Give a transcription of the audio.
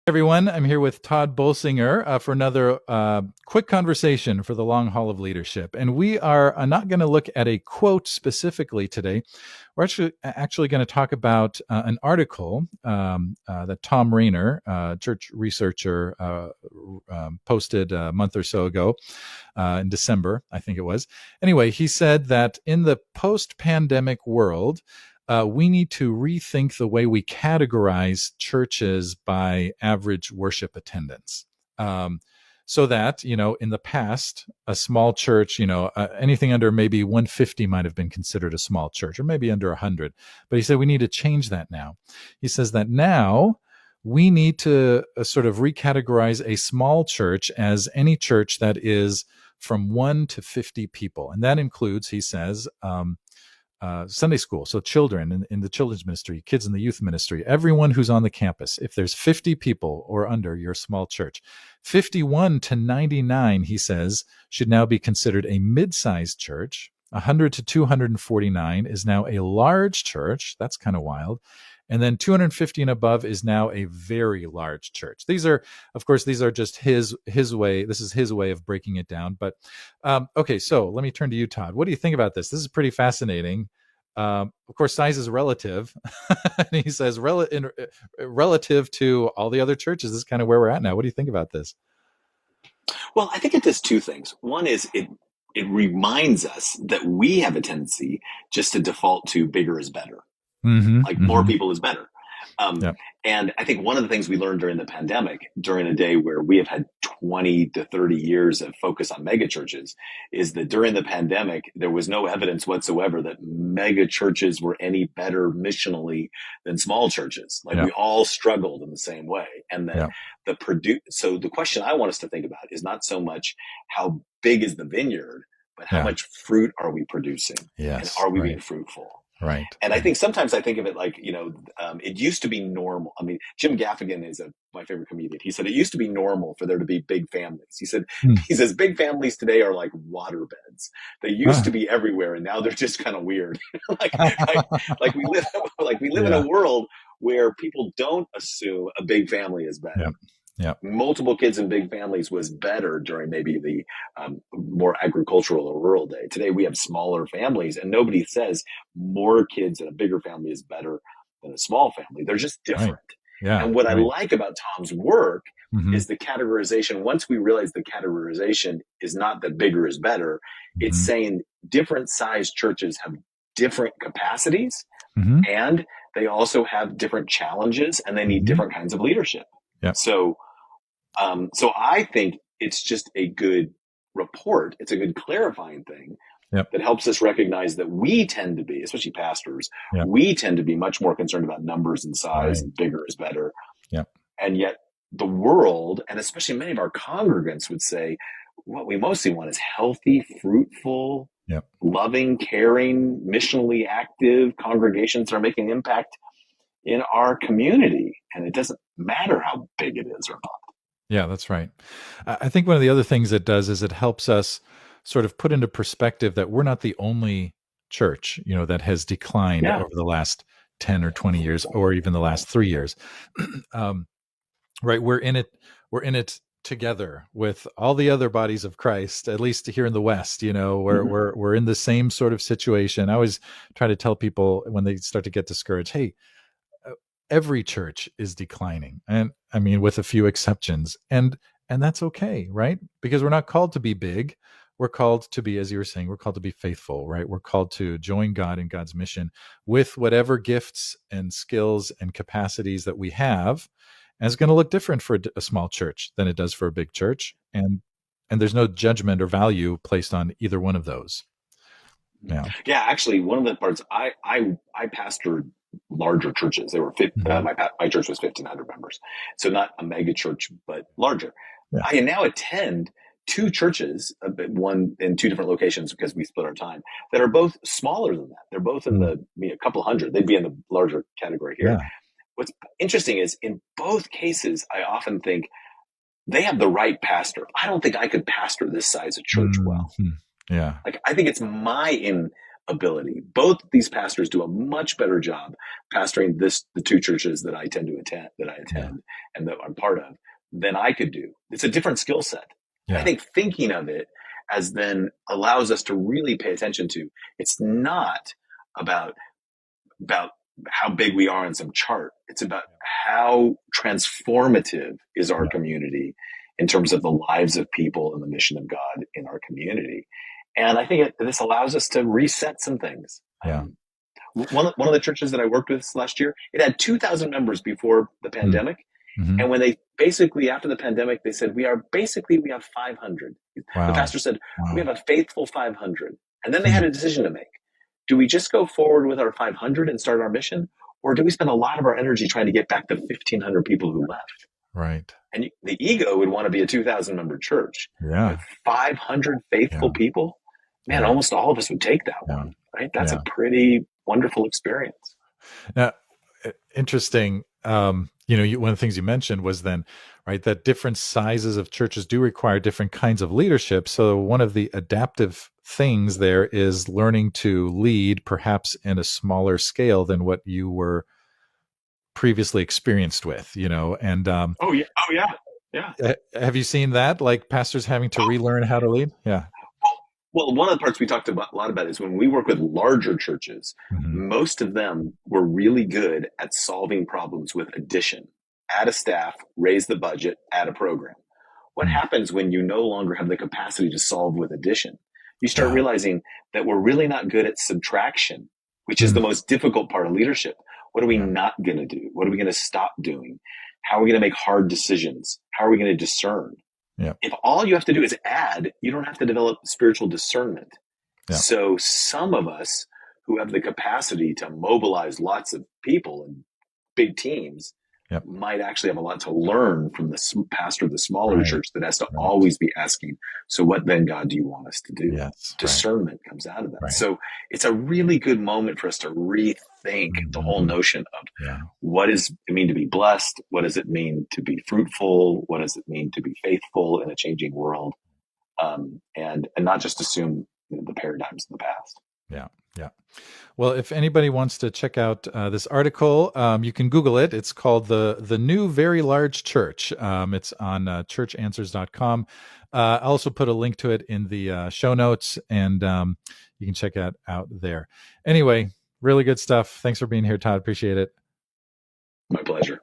Everyone. I'm here with Todd Bolsinger for another quick conversation for the long haul of leadership. And we are not going to look at a quote specifically today. We're actually going to talk about an article that Thom Rainer, church researcher, posted a month or so ago in December, I think it was. Anyway, he said that in the post-pandemic world, we need to rethink the way we categorize churches by average worship attendance. So that, in the past, a small church, anything under maybe 150 might have been considered a small church, or maybe under 100. But he said we need to change that now. He says that now we need to sort of recategorize a small church as any church that is from 1 to 50 people. And that includes, he says, Sunday school, so children in the children's ministry, kids in the youth ministry, everyone who's on the campus. If there's 50 people or under, your small church. 51 to 99, he says, should now be considered a mid-sized church. 100 to 249 is now a large church. That's kind of wild. And then 250 and above is now a very large church. These are just his way. This is his way of breaking it down. But okay, so let me turn to you, Todd. What do you think about this? This is pretty fascinating. Of course, size is relative. And he says relative to all the other churches. This is kind of where we're at now. What do you think about this? Well, I think it does two things. One is it reminds us that we have a tendency just to default to bigger is better. Like more people is better. Yep. And I think one of the things we learned during the pandemic, during a day where we have had 20 to 30 years of focus on mega churches, is that during the pandemic, there was no evidence whatsoever that mega churches were any better missionally than small churches. Like we all struggled in the same way. And that so the question I want us to think about is not so much how big is the vineyard, but how much fruit are we producing? Yes, and are we being fruitful? Right. And I think sometimes I think of it like, it used to be normal. I mean, Jim Gaffigan is my favorite comedian. He said it used to be normal for there to be big families. He says big families today are like water beds. They used to be everywhere, and now they're just kind of weird. like we live in a world where people don't assume a big family is better. Yep. Multiple kids in big families was better during maybe the more agricultural or rural day. Today we have smaller families, and nobody says more kids in a bigger family is better than a small family. They're just different. Right. Yeah. And what I like about Tom's work is the categorization. Once we realize the categorization is not that bigger is better, it's saying different sized churches have different capacities, and they also have different challenges, and they need different kinds of leadership. Yep. So I think it's just a good report. It's a good clarifying thing that helps us recognize that we tend to be, especially pastors, we tend to be much more concerned about numbers and size, and bigger is better. And yet the world, and especially many of our congregants, would say what we mostly want is healthy, fruitful, loving, caring, missionally active congregations that are making an impact in our community. And it doesn't matter how big it is or not. Yeah, that's right. I think one of the other things it does is it helps us sort of put into perspective that we're not the only church, that has declined over the last 10 or 20 years, or even the last 3 years. Right. We're in it together with all the other bodies of Christ, at least here in the West. We're in the same sort of situation. I always try to tell people when they start to get discouraged, hey, every church is declining, and I mean, with a few exceptions, and that's okay, right? Because we're not called to be big. We're called to be, as you were saying, we're called to be faithful, right? We're called to join God in God's mission with whatever gifts and skills and capacities that we have. And it's going to look different for a small church than it does for a big church, and there's no judgment or value placed on either one of those. Yeah. Actually, one of the parts I pastored larger churches. They were my church was 1,500 members, so not a mega church, but larger. I now attend two churches, one in two different locations because we split our time, that are both smaller than that. They're both in a couple hundred. They'd be in the larger category here. What's interesting is in both cases, I often think they have the right pastor. I don't think I could pastor this size of church well. Yeah. Like, I think it's my ability. Both these pastors do a much better job pastoring the two churches that I attend and that I'm part of than I could do. It's a different skill set. I think thinking of it as then allows us to really pay attention to, it's not about how big we are on some chart. It's about how transformative is our community in terms of the lives of people and the mission of God in our community. And I think this allows us to reset some things. One of the churches that I worked with last year, it had 2,000 members before the pandemic. Mm-hmm. And when they basically, after the pandemic, they said, we have 500. Wow. The pastor said, we have a faithful 500. And then they had a decision to make. Do we just go forward with our 500 and start our mission? Or do we spend a lot of our energy trying to get back the 1,500 people who left? Right. And the ego would want to be a 2,000 member church. With 500 faithful people, man, almost all of us would take that one, right? That's a pretty wonderful experience. Now, interesting. One of the things you mentioned was then, right, that different sizes of churches do require different kinds of leadership. So one of the adaptive things there is learning to lead perhaps in a smaller scale than what you were previously experienced with, and have you seen that, like pastors having to relearn how to lead? Well, one of the parts we talked about a lot about is when we work with larger churches, most of them were really good at solving problems with addition. Add a staff, raise the budget, add a program. What happens when you no longer have the capacity to solve with addition? You start realizing that we're really not good at subtraction, which is the most difficult part of leadership. What are we not going to do? What are we going to stop doing? How are we going to make hard decisions? How are we going to discern? If all you have to do is add, you don't have to develop spiritual discernment. So some of us who have the capacity to mobilize lots of people and big teams might actually have a lot to learn from the pastor of the smaller church that has to always be asking, so what then, God, do you want us to do? Discernment comes out of that. So it's a really good moment for us to rethink the whole notion of what does it mean to be blessed? What does it mean to be fruitful? What does it mean to be faithful in a changing world? And not just assume the paradigms of the past. Yeah. Well, if anybody wants to check out this article, you can Google it. It's called The New Very Large Church. It's on churchanswers.com. I'll also put a link to it in the show notes, and you can check it out there. Anyway, really good stuff. Thanks for being here, Todd. Appreciate it. My pleasure.